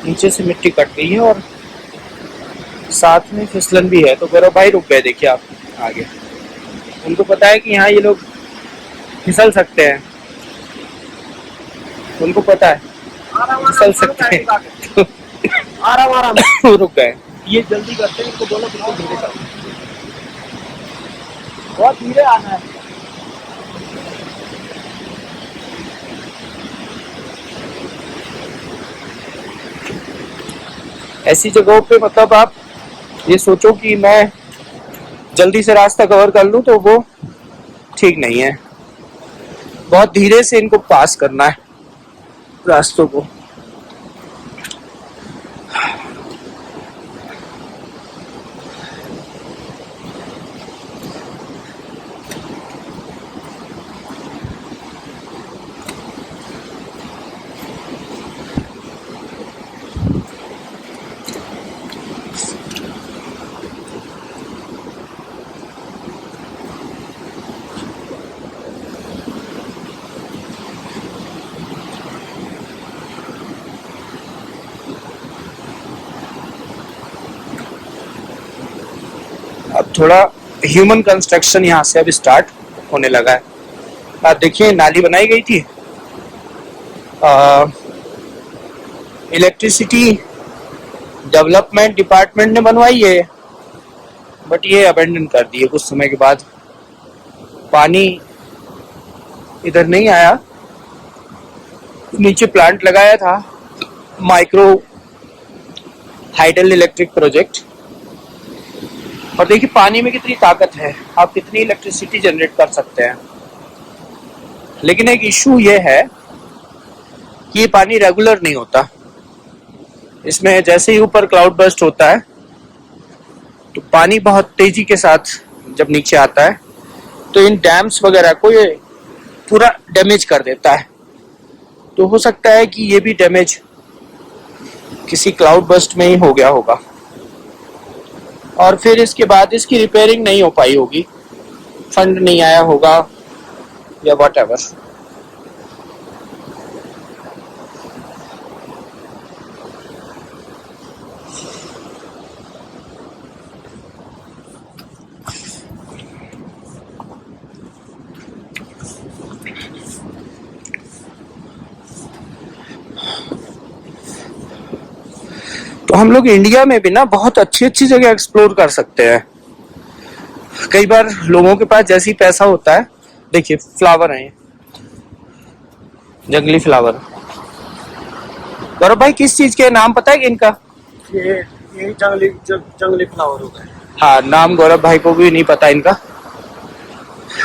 नीचे से मिट्टी कट गई है और साथ में फिसलन भी है। तो गौरव भाई रुक गए, देखिए आप आगे, उनको पता है कि यहाँ ये लोग फिसल सकते हैं, उनको पता है फिसल सकते हैं, तो आराम आराम रुक गए। ये जल्दी करते हैं, इनको बोलो बिल्कुल धीरे चलो, बहुत धीरे आना है। ऐसी जगहों पे मतलब आप ये सोचो कि मैं जल्दी से रास्ता कवर कर लूं, तो वो ठीक नहीं है। बहुत धीरे से इनको पास करना है रास्तों को। अब थोड़ा ह्यूमन कंस्ट्रक्शन यहाँ से अब स्टार्ट होने लगा है। आप देखिए, नाली बनाई गई थी, इलेक्ट्रिसिटी डेवलपमेंट डिपार्टमेंट ने बनवाई है, बट ये अबेंडन कर दिए कुछ समय के बाद। पानी इधर नहीं आया, नीचे प्लांट लगाया था, माइक्रो हाइडल इलेक्ट्रिक प्रोजेक्ट। और देखिए पानी में कितनी ताकत है, आप कितनी इलेक्ट्रिसिटी जनरेट कर सकते हैं। लेकिन एक इशू ये है कि ये पानी रेगुलर नहीं होता, इसमें जैसे ही ऊपर क्लाउड बर्स्ट होता है तो पानी बहुत तेजी के साथ जब नीचे आता है तो इन डैम्स वगैरह को ये पूरा डैमेज कर देता है। तो हो सकता है कि ये भी डैमेज किसी क्लाउड बर्स्ट में ही हो गया होगा, और फिर इसके बाद इसकी रिपेयरिंग नहीं हो पाई होगी, फंड नहीं आया होगा या व्हाटएवर। हम लोग इंडिया में भी ना बहुत अच्छी अच्छी जगह एक्सप्लोर कर सकते हैं। कई बार लोगों के पास जैसी पैसा होता है, देखिए फ्लावर है, जंगली फ्लावर। गौरव भाई किस चीज के नाम पता है कि इनका? ये जंगली फ्लावर होता है। हाँ, नाम गौरव भाई को भी नहीं पता इनका।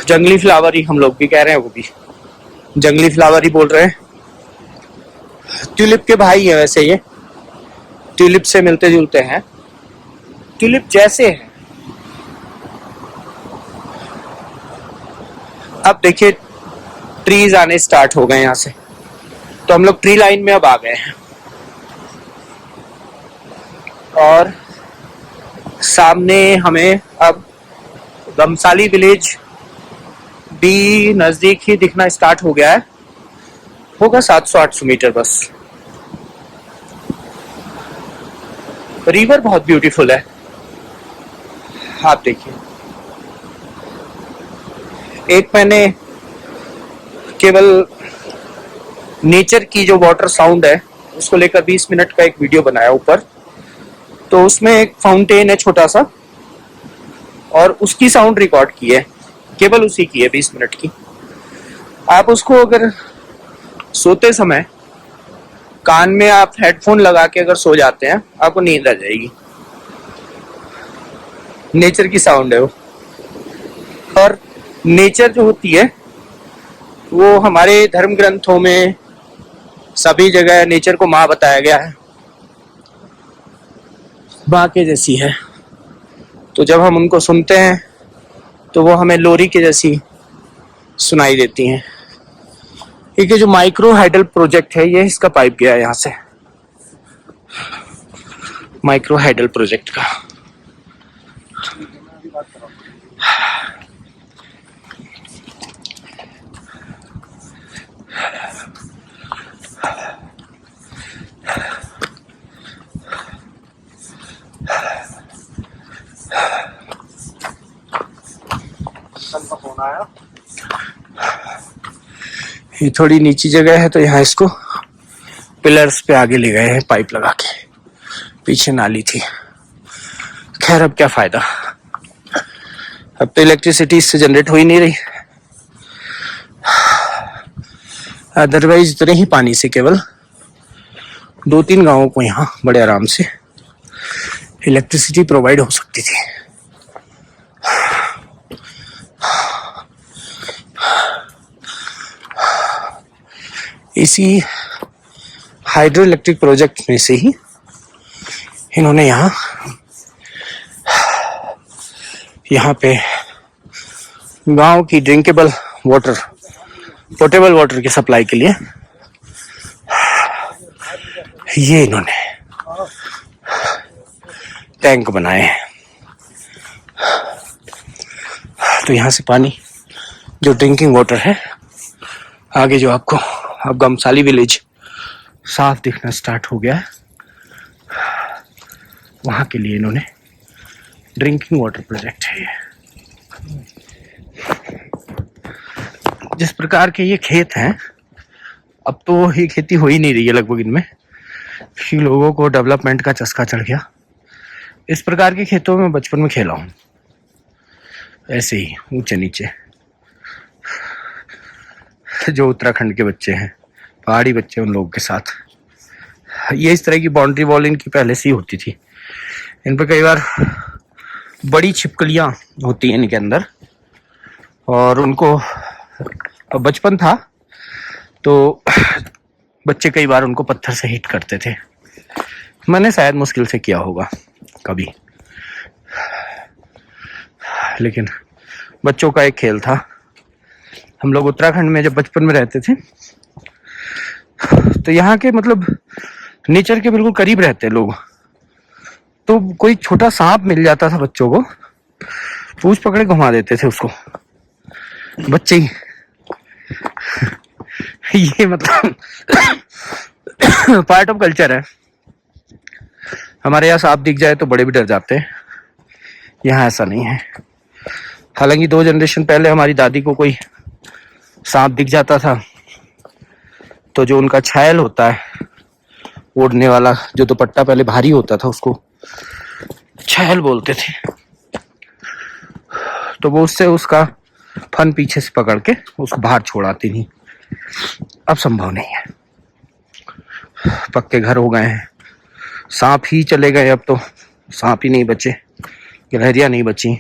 जंगली फ्लावर ही हम लोग भी कह रहे हैं, वो भी जंगली फ्लावर ही बोल रहे हैं। ट्यूलिप के भाई है वैसे ये, ट्यूलिप से मिलते जुलते हैं, ट्यूलिप जैसे हैं। अब देखिए ट्रीज आने स्टार्ट हो गए यहाँ से, तो हम लोग ट्री लाइन में अब आ गए हैं और सामने हमें अब गमसाली विलेज भी नजदीक ही दिखना स्टार्ट हो गया है। होगा 700-800 मीटर बस। रिवर बहुत ब्यूटीफुल है, आप देखिए। एक मैंने केवल नेचर की जो वाटर साउंड है उसको लेकर 20 मिनट का एक वीडियो बनाया ऊपर, तो उसमें एक फाउंटेन है छोटा सा और उसकी साउंड रिकॉर्ड की है, केवल उसी की है 20 मिनट की। आप उसको अगर सोते समय कान में आप हेडफोन लगा के अगर सो जाते हैं, आपको नींद आ जाएगी। नेचर की साउंड है वो। और नेचर जो होती है वो हमारे धर्म ग्रंथों में सभी जगह नेचर को माँ बताया गया है, माँ के जैसी है। तो जब हम उनको सुनते हैं तो वो हमें लोरी के जैसी सुनाई देती हैं। ये जो माइक्रो हाइडल प्रोजेक्ट है, ये इसका पाइप गया है यहाँ से, माइक्रो हाइडल प्रोजेक्ट का। फोन आया। ये थोड़ी नीची जगह है तो यहाँ इसको पिलर्स पे आगे ले गए हैं पाइप लगा के, पीछे नाली थी। खैर अब क्या फायदा, अब तो इलेक्ट्रिसिटी इससे जनरेट हो ही नहीं रही। अदरवाइज इतने ही पानी से केवल 2-3 गांवों को यहाँ बड़े आराम से इलेक्ट्रिसिटी प्रोवाइड हो सकती थी। इसी हाइड्रो इलेक्ट्रिक प्रोजेक्ट में से ही इन्होंने यहाँ पे गांव की ड्रिंकेबल वाटर, पोर्टेबल वाटर की सप्लाई के लिए ये इन्होंने टैंक बनाए हैं। तो यहाँ से पानी जो ड्रिंकिंग वाटर है, आगे जो आपको अब गमसाली विलेज साफ दिखना स्टार्ट हो गया है, वहां के लिए इन्होंने ड्रिंकिंग वाटर प्रोजेक्ट है ये। जिस प्रकार के ये खेत हैं, अब तो ये खेती हो ही नहीं रही है लगभग इनमें, कि लोगों को डेवलपमेंट का चस्का चढ़ गया। इस प्रकार के खेतों में बचपन में खेला हूँ, ऐसे ही ऊंचे नीचे। जो उत्तराखंड के बच्चे हैं, पहाड़ी बच्चे, उन लोगों के साथ ये इस तरह की बाउंड्री वॉल इनकी पहले से ही होती थी। इन पर कई बार बड़ी छिपकलियां होती हैं इनके अंदर, और उनको बचपन था तो बच्चे कई बार उनको पत्थर से हिट करते थे। मैंने शायद मुश्किल से किया होगा कभी, लेकिन बच्चों का एक खेल था। हम लोग उत्तराखंड में जब बचपन में रहते थे तो यहाँ के मतलब नेचर के बिल्कुल करीब रहते लोग, तो कोई छोटा सांप मिल जाता था बच्चों को, पूंछ पकड़े घुमा देते थे उसको बच्चे ही। ये मतलब पार्ट ऑफ कल्चर है। हमारे यहाँ सांप दिख जाए तो बड़े भी डर जाते हैं, यहाँ ऐसा नहीं है। हालांकि 2 जनरेशन पहले हमारी दादी को कोई सांप दिख जाता था तो जो उनका छायल होता है ओढ़ने वाला जो दुपट्टा पहले भारी होता था उसको छैल बोलते थे, तो वो उससे उसका फन पीछे से पकड़ के उसको बाहर छोड़ाती थी। अब संभव नहीं है, पक्के घर हो गए हैं, सांप ही चले गए, अब तो सांप ही नहीं बचे, गिलहरियां नहीं बची,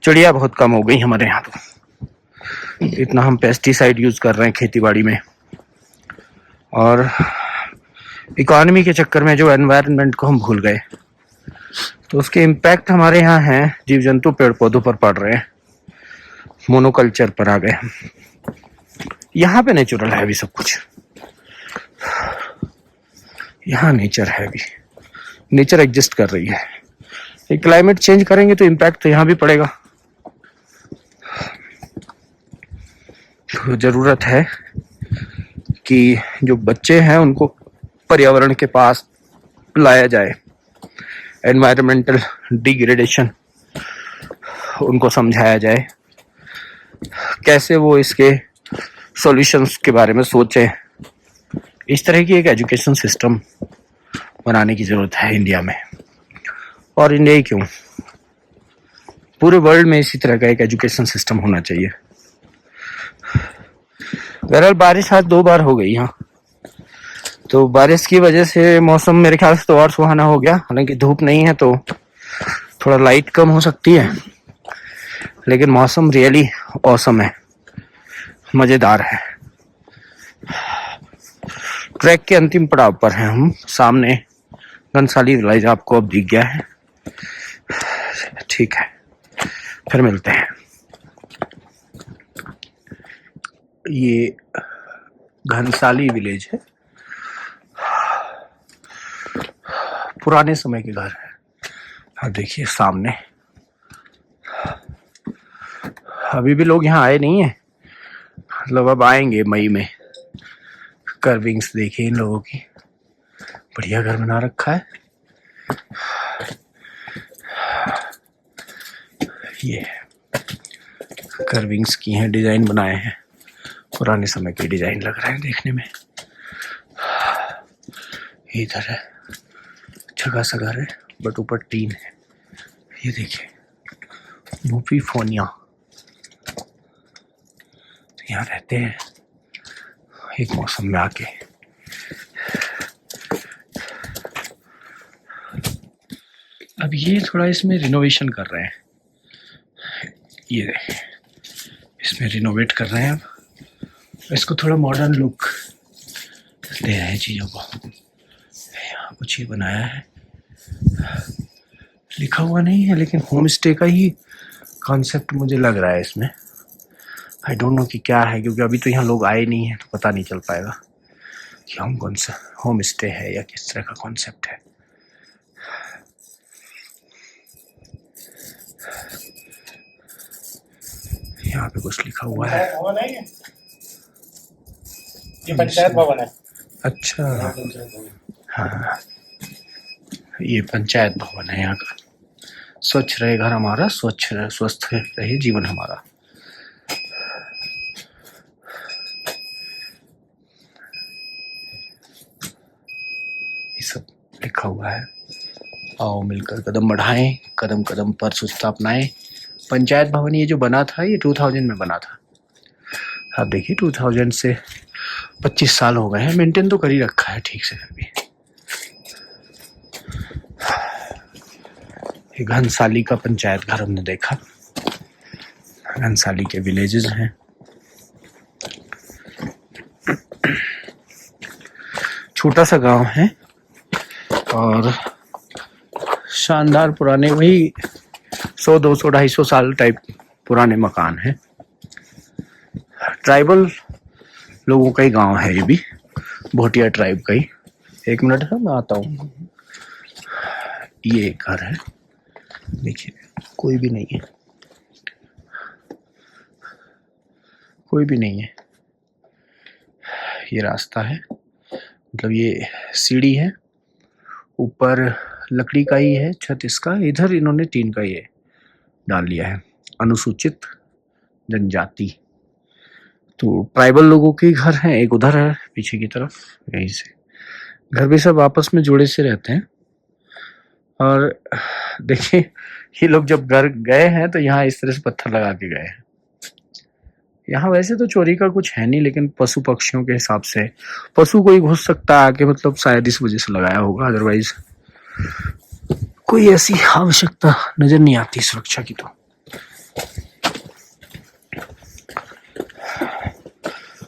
चिड़िया बहुत कम हो गई हमारे यहाँ। तो इतना हम पेस्टिसाइड यूज कर रहे हैं खेती बाड़ी में, और इकोनॉमी के चक्कर में जो एनवायरनमेंट को हम भूल गए, तो उसके इम्पैक्ट हमारे यहाँ हैं, जीव जंतु पेड़ पौधों पर पड़ रहे हैं, मोनोकल्चर पर आ गए। यहाँ पे नेचुरल है अभी सब कुछ, यहाँ नेचर है अभी, नेचर एग्जिस्ट कर रही है। ये क्लाइमेट चेंज करेंगे तो इम्पैक्ट तो यहाँ भी पड़ेगा। तो जरूरत है कि जो बच्चे हैं उनको पर्यावरण के पास लाया जाए, एनवायरमेंटल डिग्रेडेशन उनको समझाया जाए, कैसे वो इसके सॉल्यूशंस के बारे में सोचें। इस तरह की एक एजुकेशन सिस्टम बनाने की जरूरत है इंडिया में, और इंडिया ही क्यों, पूरे वर्ल्ड में इसी तरह का एक एजुकेशन सिस्टम होना चाहिए। बहरहाल बारिश आज 2 बार हो गई यहाँ, तो बारिश की वजह से मौसम मेरे ख्याल से तो और सुहाना हो गया। हालांकि धूप नहीं है तो थोड़ा लाइट कम हो सकती है, लेकिन मौसम रियली ऑसम है, मजेदार है। ट्रैक के अंतिम पड़ाव पर हैं हम, सामने घनसाली विलेज आपको अब दिख गया है। ठीक है, फिर मिलते हैं। ये घनसाली विलेज है, पुराने समय के घर है। अब देखिए सामने, अभी भी लोग यहाँ आए नहीं है, मतलब अब आएंगे मई में। कर्विंग्स देखिए इन लोगों की, बढ़िया घर बना रखा है। ये कर्विंग्स की हैं, डिजाइन बनाए हैं, पुराने समय के डिजाइन लग रहे हैं देखने में। इधर है, अच्छा खासा घर है, बट ऊपर टीन है। ये देखिए बुफीफोनिया, यहाँ रहते हैं एक मौसम में आके। अब ये थोड़ा इसमें रिनोवेशन कर रहे हैं, ये इसमें रिनोवेट कर रहे हैं, अब इसको थोड़ा मॉडर्न लुक दे रहे हैं चीज़ों को। यहाँ कुछ ये बनाया है, लिखा हुआ नहीं है, लेकिन होम स्टे का ही कॉन्सेप्ट मुझे लग रहा है इसमें। आई डोंट नो कि क्या है, क्योंकि अभी तो यहाँ लोग आए नहीं हैं, तो पता नहीं चल पाएगा कि हम कौन सा होम स्टे है या किस तरह का कॉन्सेप्ट है। यहाँ पे कुछ लिखा हुआ है, ये पंचायत भवन है। अच्छा हाँ, ये पंचायत भवन है यहाँ का। स्वच्छ रहे घर हमारा, स्वच्छ रहे, स्वस्थ रहे जीवन हमारा। ये सब लिखा हुआ है। आओ मिलकर कदम बढ़ाएं, कदम कदम पर स्वच्छता अपनाएं। पंचायत भवन ये जो बना था, ये 2000 में बना था। आप देखिए 2000 से 25 साल हो गए हैं, मेंटेन तो कर ही रखा है ठीक से। फिर भी ये घनसाली का पंचायत घर हमने देखा, घनसाली के विलेजेस हैं। छोटा सा गांव है और शानदार पुराने, वही 100, 200, 250 साल टाइप पुराने मकान हैं। ट्राइबल लोगों का ही गांव है ये भी, भोटिया ट्राइब का ही। 1 मिनट है, मैं आता हूँ। ये एक घर है, देखिए कोई भी नहीं है, कोई भी नहीं है। ये रास्ता है, मतलब ये सीढ़ी है, ऊपर लकड़ी का ही है छत इसका। इधर इन्होंने टीन का ये डाल लिया है, अनुसूचित जनजाति। तो ट्राइबल लोगों के घर हैं, एक उधर है पीछे की तरफ, यहीं से घर भी सब आपस में जुड़े से रहते हैं। और देखिए ये लोग जब घर गए हैं तो यहाँ इस तरह से पत्थर लगा के गए हैं। यहाँ वैसे तो चोरी का कुछ है नहीं, लेकिन पशु पक्षियों के हिसाब से पशु कोई घुस सकता है आके, मतलब शायद इस वजह से लगाया होगा, अदरवाइज कोई ऐसी आवश्यकता नजर नहीं आती सुरक्षा की। तो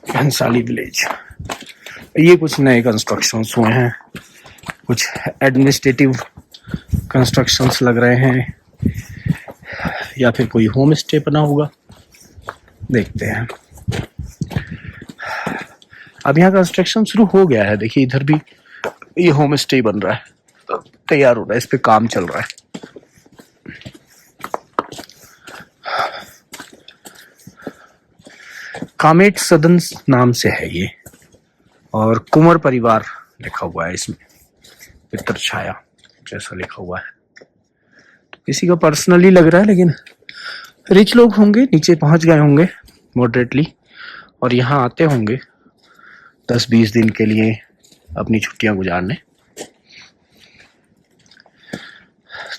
भंसाली विलेज, ये कुछ नए कंस्ट्रक्शंस हुए हैं, कुछ एडमिनिस्ट्रेटिव कंस्ट्रक्शंस लग रहे हैं, या फिर कोई होम स्टे बना होगा, देखते हैं। अब यहाँ कंस्ट्रक्शन शुरू हो गया है, देखिए इधर भी ये होम स्टे बन रहा है, तैयार हो रहा है, इस पे काम चल रहा है। कामेट सदन नाम से है ये, और कुंवर परिवार लिखा हुआ है इसमें, पितर छाया जैसा लिखा हुआ है। तो किसी का पर्सनली लग रहा है, लेकिन रिच लोग होंगे, नीचे पहुंच गए होंगे मॉडरेटली, और यहाँ आते होंगे 10-20 दिन के लिए अपनी छुट्टियां गुजारने।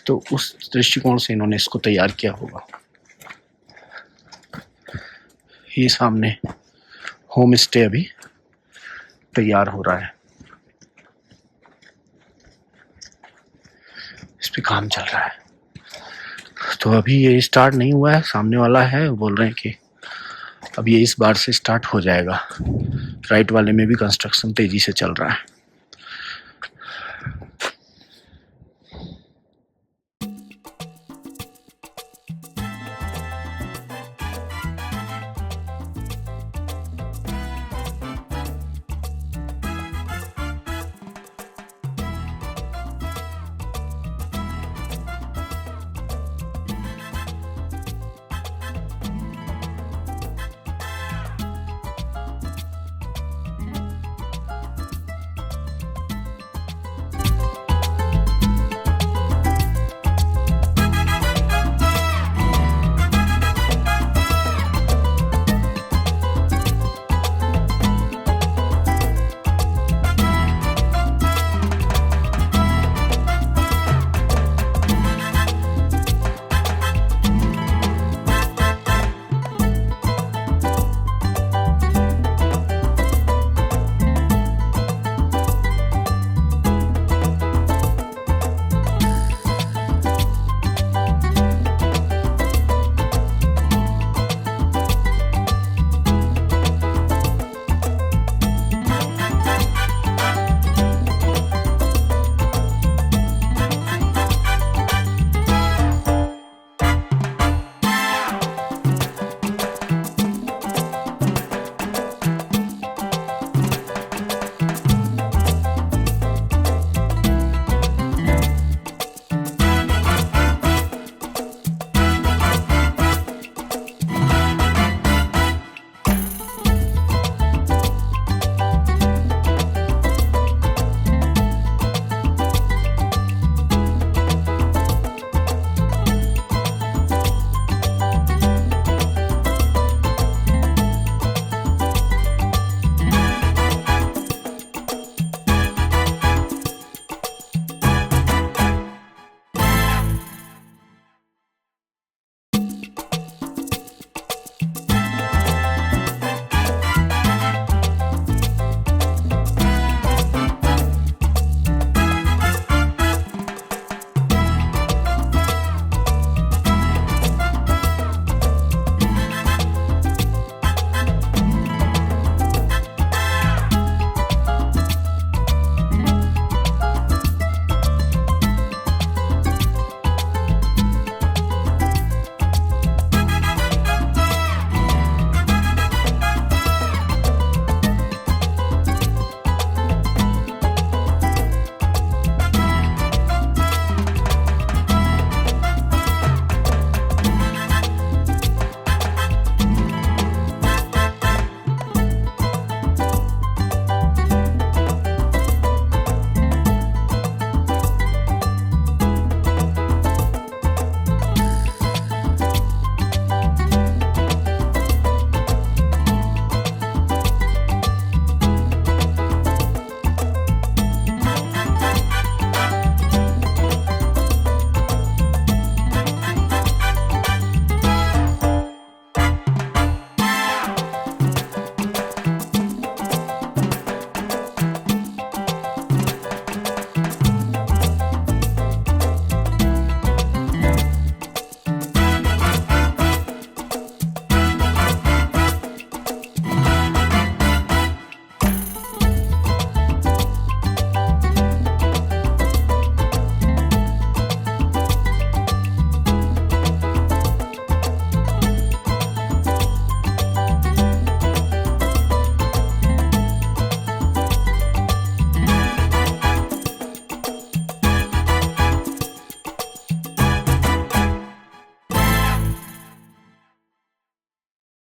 तो उस दृष्टिकोण से इन्होंने इसको तैयार किया होगा। ये सामने होम स्टे अभी तैयार हो रहा है, इस पे काम चल रहा है। तो अभी ये स्टार्ट नहीं हुआ है, सामने वाला है बोल रहे हैं कि अब ये इस बार से स्टार्ट हो जाएगा। राइट वाले में भी कंस्ट्रक्शन तेजी से चल रहा है।